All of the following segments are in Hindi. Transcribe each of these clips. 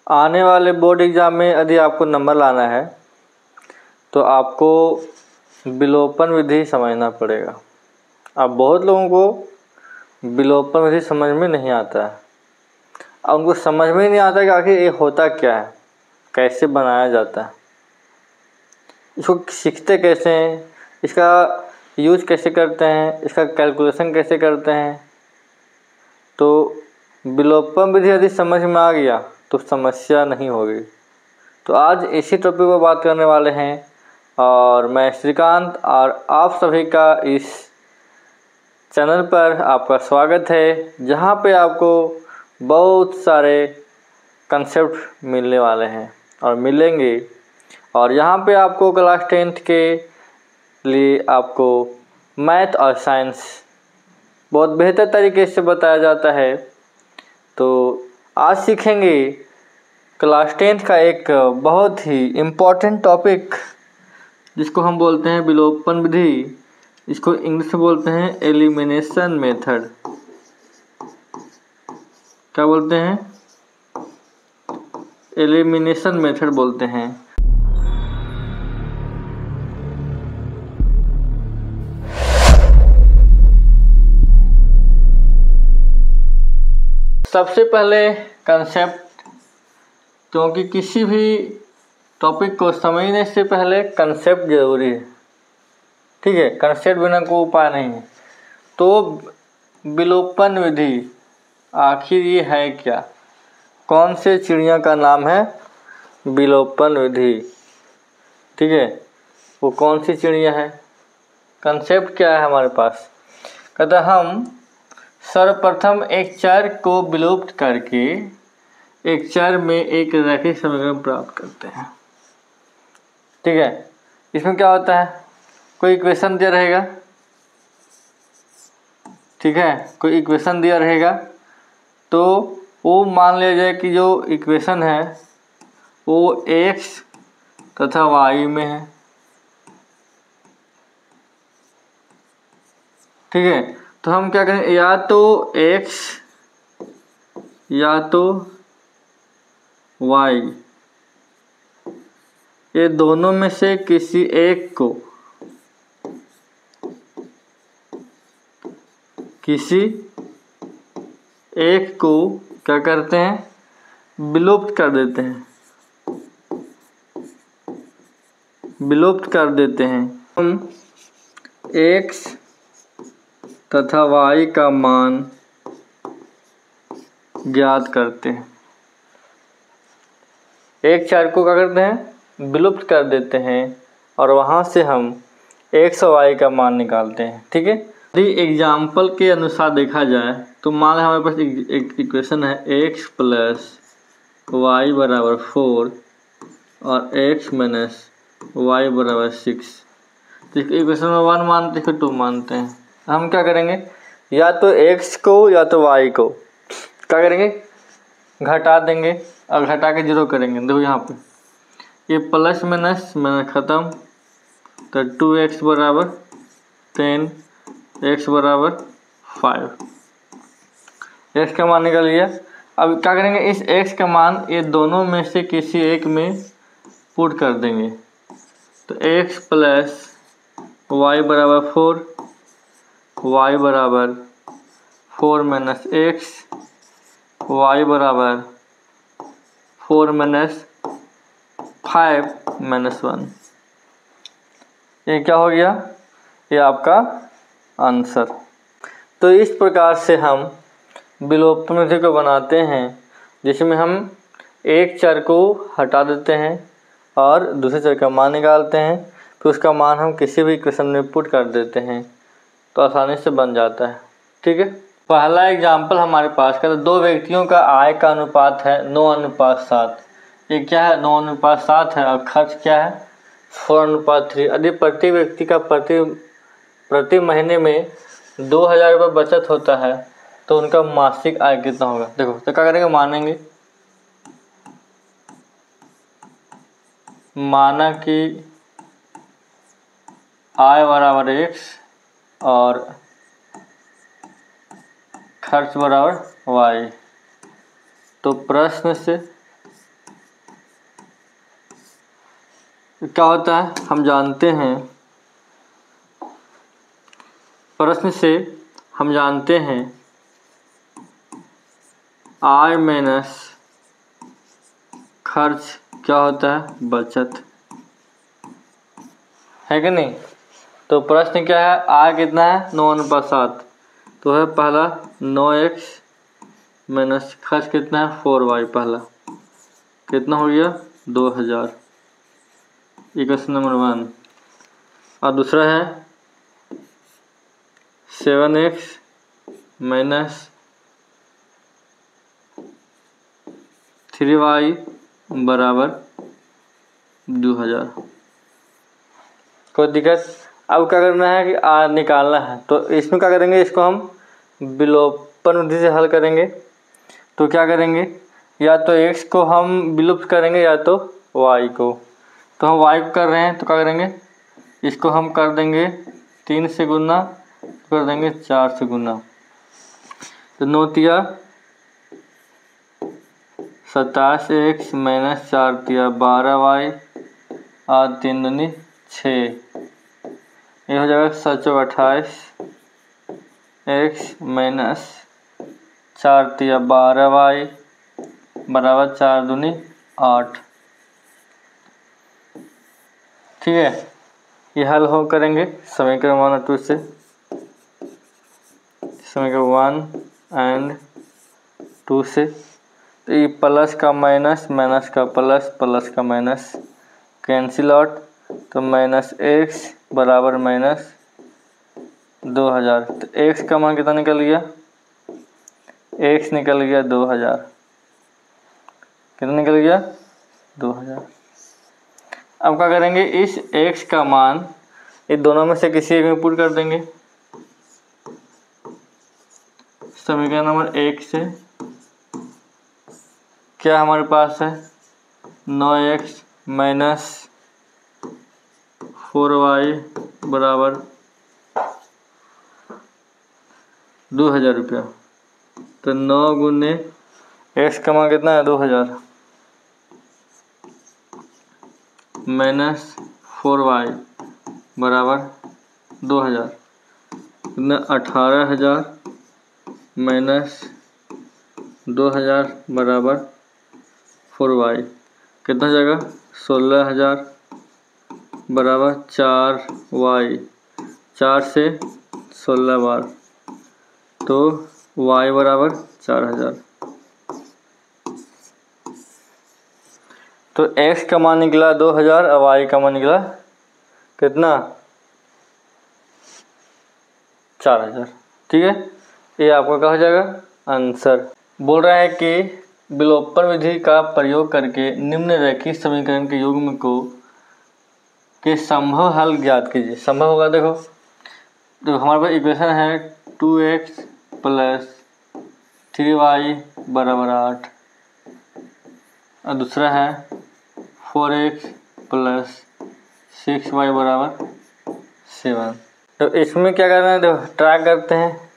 आने वाले बोर्ड एग्ज़ाम में यदि आपको नंबर लाना है तो आपको विलोपन विधि समझना पड़ेगा। अब बहुत लोगों को विलोपन विधि समझ में नहीं आता है। अब उनको समझ में नहीं आता कि आखिर ये होता क्या है, कैसे बनाया जाता है, इसको सीखते कैसे हैं, इसका यूज कैसे करते हैं, इसका कैलकुलेशन कैसे करते हैं। तो विलोपन विधि यदि समझ में आ गया तो समस्या नहीं होगी। तो आज इसी टॉपिक पर बात करने वाले हैं और मैं श्रीकांत और आप सभी का इस चैनल पर आपका स्वागत है, जहां पे आपको बहुत सारे कंसेप्ट मिलने वाले हैं और मिलेंगे। और यहां पे आपको क्लास 10th के लिए आपको मैथ और साइंस बहुत बेहतर तरीके से बताया जाता है। तो आज सीखेंगे क्लास 10th का एक बहुत ही इम्पोर्टेंट टॉपिक जिसको हम बोलते हैं विलोपन विधि। इसको इंग्लिश में बोलते हैं एलिमिनेशन मेथड। क्या बोलते हैं? एलिमिनेशन मेथड बोलते हैं। सबसे पहले कंसेप्ट, क्योंकि किसी भी टॉपिक को समझने से पहले कंसेप्ट जरूरी है, ठीक है। कंसेप्ट बिना कोई उपाय नहीं है। तो विलोपन विधि आखिर ये है क्या? कौन से चिड़िया का नाम है विलोपन विधि, ठीक है। वो कौन सी चिड़िया है? कंसेप्ट क्या है हमारे पास? कहते हम सर्वप्रथम एक चर को विलुप्त करके एक चर में एक रैखिक समीकरण प्राप्त करते हैं, ठीक है। इसमें क्या होता है? कोई इक्वेशन दिया रहेगा, ठीक है। कोई इक्वेशन दिया रहेगा तो वो मान लिया जाए कि जो इक्वेशन है वो x तथा y में है, ठीक है। तो हम क्या करें, या तो x या तो y, ये दोनों में से किसी एक को क्या करते हैं? विलुप्त कर देते हैं, विलुप्त कर देते हैं। हम x तथा y का मान ज्ञात करते हैं। एक चर को क्या करते हैं? विलुप्त कर देते हैं और वहां से हम x और y का मान निकालते हैं, ठीक है। यदि एग्जाम्पल के अनुसार देखा जाए तो मान लें हमारे पास एक इक्वेशन है x प्लस y बराबर 4 और x माइनस y बराबर 6। तो इक्वेशन में 1 मानते हैं, 2 मानते हैं। हम क्या करेंगे, या तो x को या तो y को क्या करेंगे? घटा देंगे और घटा के 0 करेंगे। देखो यहाँ पे ये प्लस माइनस ख़त्म, तो 2x बराबर 10, x बराबर 5, x का मान निकल लिया। अब क्या करेंगे, इस x का मान ये दोनों में से किसी एक में पुट कर देंगे। तो x प्लस y बराबर 4, y बराबर 4 माइनस x, y बराबर 4 माइनस 5 माइनस 1। ये क्या हो गया? ये आपका आंसर। तो इस प्रकार से हम विलोपन विधि को बनाते हैं, जिसमें हम एक चर को हटा देते हैं और दूसरे चर का मान निकालते हैं, फिर उसका मान हम किसी भी इक्वेशन में पुट कर देते हैं तो आसानी से बन जाता है, ठीक है। पहला एग्जाम्पल हमारे पास का, तो 2 व्यक्तियों का आय का अनुपात है 9:7। ये क्या है? 9:7 है। और खर्च क्या है? 4:3। यदि प्रति व्यक्ति का प्रति महीने में 2000 रुपये बचत होता है तो उनका मासिक आय कितना होगा? देखो तो क्या करेंगे, मानेंगे, माना कि आय बराबर x और खर्च बराबर y। तो प्रश्न से क्या होता है हम जानते हैं, प्रश्न से हम जानते हैं आय माइनस खर्च क्या होता है, बचत, है कि नहीं। तो प्रश्न क्या है, आय कितना है 9:7, तो है पहला 9x माइनस खर्च कितना है 4y, पहला कितना हो गया 2000, इक्वेशन नंबर 1। और दूसरा है 7x माइनस 3y बराबर 2000। कोई दिक्कत। अब क्या करना है कि आर निकालना है, तो इसमें क्या करेंगे, इसको हम विलोपन विधि से हल करेंगे। तो क्या करेंगे, या तो x को हम विलुप्त करेंगे या तो y को। तो हम y को कर रहे हैं तो क्या करेंगे, इसको हम कर देंगे 3 से गुना, कर देंगे 4 से गुना। तो 9 तिया 27x माइनस 4 तिया 12y और 3 दूनी 6, ये हो जाएगा 728 x माइनस 4 तिया 12y बराबर 4 दूनी 8। ठीक है, ये हल हो करेंगे समीकरण 1 और 2 से, समीकरण 1 एंड 2 से। तो ये प्लस का माइनस, माइनस का प्लस, प्लस का माइनस कैंसिल आउट, तो माइनस x बराबर माइनस 2000। तो x का मान कितना निकल गया, x निकल गया 2000, कितना निकल गया 2000। अब क्या करेंगे, इस x का मान ये दोनों में से किसी एक में पुट कर देंगे। समीकरण नंबर 1 से क्या हमारे पास है 9x माइनस 4y बराबर 2000 रुपया। तो 9 गुने x का मान कितना है 2000 माइनस 4y बराबर 2000, कितना 18,000 माइनस 2000 बराबर 4y, कितना हो जाएगा 16,000 बराबर 4y, 4 से 16 बार, तो y बराबर 4000। तो x का मान निकला 2000 और y का मान निकला कितना 4000। ठीक है, ये आपका क्या हो जाएगा आंसर। बोल रहा है कि विलोपन विधि का प्रयोग करके निम्न रैखिक समीकरण के युग्म को के संभव हल ज्ञात कीजिए। संभव होगा, देखो तो हमारे पास इक्वेशन है 2x प्लस 3y बराबर 8 और दूसरा है 4x प्लस 6y बराबर 7। तो इसमें क्या करना है, देखो ट्राई करते हैं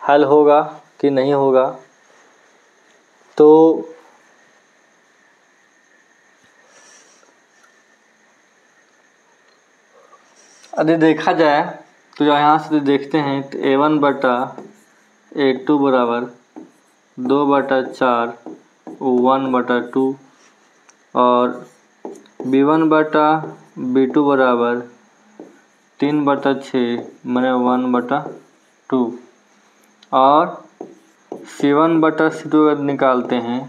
हल होगा कि नहीं होगा। तो यदि देखा जाए तो यहाँ से देखते हैं तो a1 बटा a2 बराबर 2/4 1/2 और b1 बटा b2 बराबर 3/6 मैंने 1/2 और c1 बटा c2 अगर निकालते हैं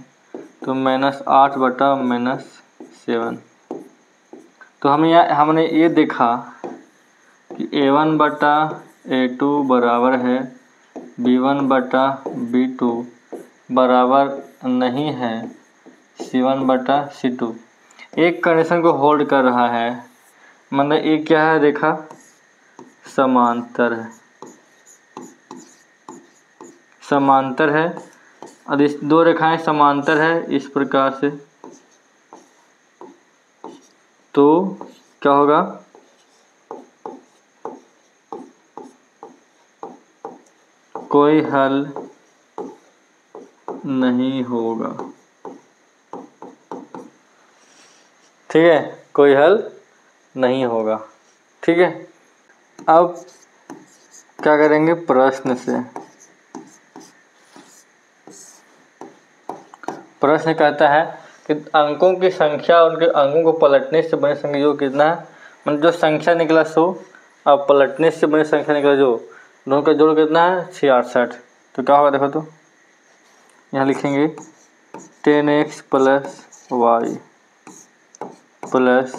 तो -8 बटा -7। तो हमने ये देखा कि a1 बटा a2 बराबर है b1 बटा b2 बराबर नहीं है c1 बटा c2। एक कंडीशन को होल्ड कर रहा है, मतलब ये क्या है, देखा समांतर है, समांतर है। और इस दो रेखाएं समांतर है इस प्रकार से, तो क्या होगा कोई हल नहीं होगा। ठीक है। कोई हल नहीं होगा। ठीक है, अब क्या करेंगे, प्रश्न से। प्रश्न कहता है कि अंकों की संख्या उनके अंकों को पलटने से बने संख्या जो कितना है, मतलब जो संख्या निकला 100 और पलटने से बने संख्या निकला जो, दोनों का जोड़ कितना है 66। तो क्या होगा देखो, तो यहाँ लिखेंगे 10x + y plus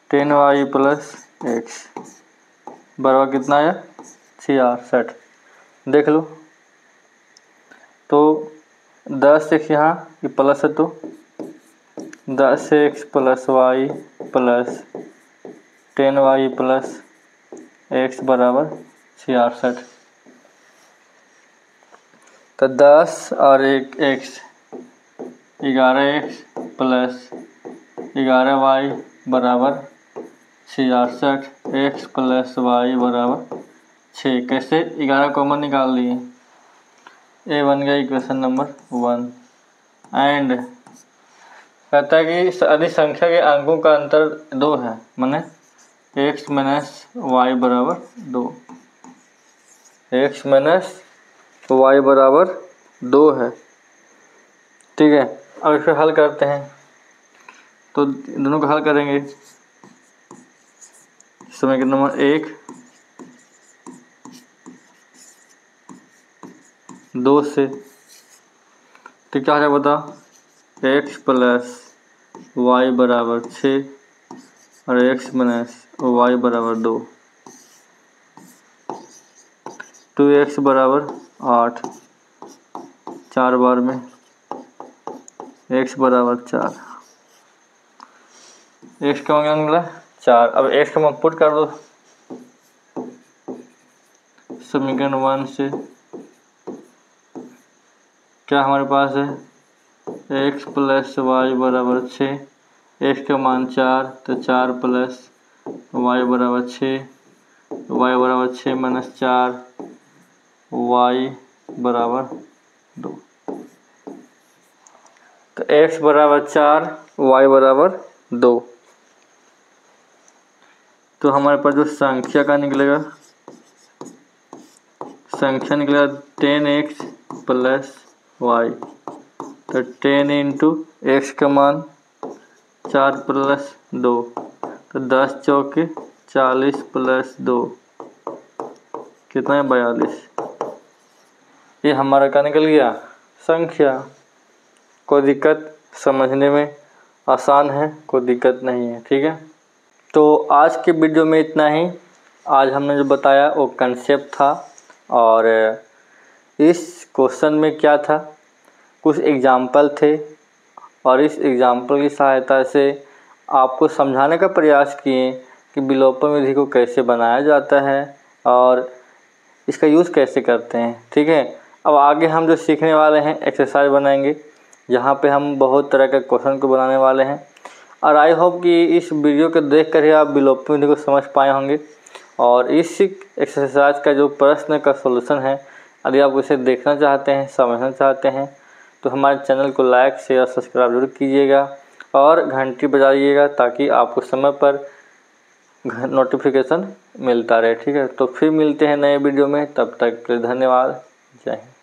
10y + x बराबर कितना है 66। देख लो, तो 10x यहाँ ये प्लस है, तो 10x + y plus 10y + x बराबर 66। तो 10 और 1 x 11x प्लस 11y बराबर 66, x + y बराबर 6। कैसे, 11 कॉमन निकाल लिए, ये बन गया इक्वेशन नंबर 1। एंड कहता है कि यदि संख्या के अंकों का अंतर 2 है, माने x - y बराबर 2, x - y बराबर 2 है। ठीक है, अब इसे हल करते हैं, तो दोनों को हल करेंगे। समीकरण नंबर 1 2 से, तो क्या है बता, x + y बराबर 6 और x - y बराबर 2, 2x बराबर 8, 4 बार में x बराबर 4, x का मान मिला 4। अब x का मान पुट कर दो समीकरण 1 से। क्या हमारे पास है, x + y बराबर 6, x का मान 4, तो 4 + y बराबर 6, y बराबर 6 - 4, y बराबर 2। तो x बराबर 4, y बराबर 2। तो हमारे पास जो संख्या का निकलेगा, संख्या निकलेगा 10x + y, तो 10 × x का मान 4 + 2, तो 10 चौके 40 + 2 कितना है 42। ये हमारा क्या निकल गया, संख्या। कोई दिक्कत, समझने में आसान है, कोई दिक्कत नहीं है। ठीक है, तो आज के वीडियो में इतना ही। आज हमने जो बताया वो कंसेप्ट था, और इस क्वेश्चन में क्या था, कुछ एग्जाम्पल थे, और इस एग्जाम्पल की सहायता से आपको समझाने का प्रयास किए कि विलोपन विधि को कैसे बनाया जाता है और इसका यूज़ कैसे करते हैं। ठीक है, अब आगे हम जो सीखने वाले हैं एक्सरसाइज बनाएंगे, जहाँ पे हम बहुत तरह के क्वेश्चन को बनाने वाले हैं, और आई होप कि इस वीडियो को देख कर ही आप विलोपन विधि को समझ पाए होंगे। और इस एक्सरसाइज का जो प्रश्न का सॉल्यूशन है, यदि आप उसे देखना चाहते हैं, समझना चाहते हैं, तो हमारे चैनल को लाइक शेयर सब्सक्राइब जरूर कीजिएगा और घंटी बजाइएगा, ताकि आपको समय पर नोटिफिकेशन मिलता रहे। ठीक है, तो फिर मिलते हैं नए वीडियो में, तब तक के लिए धन्यवाद, जय हिंद।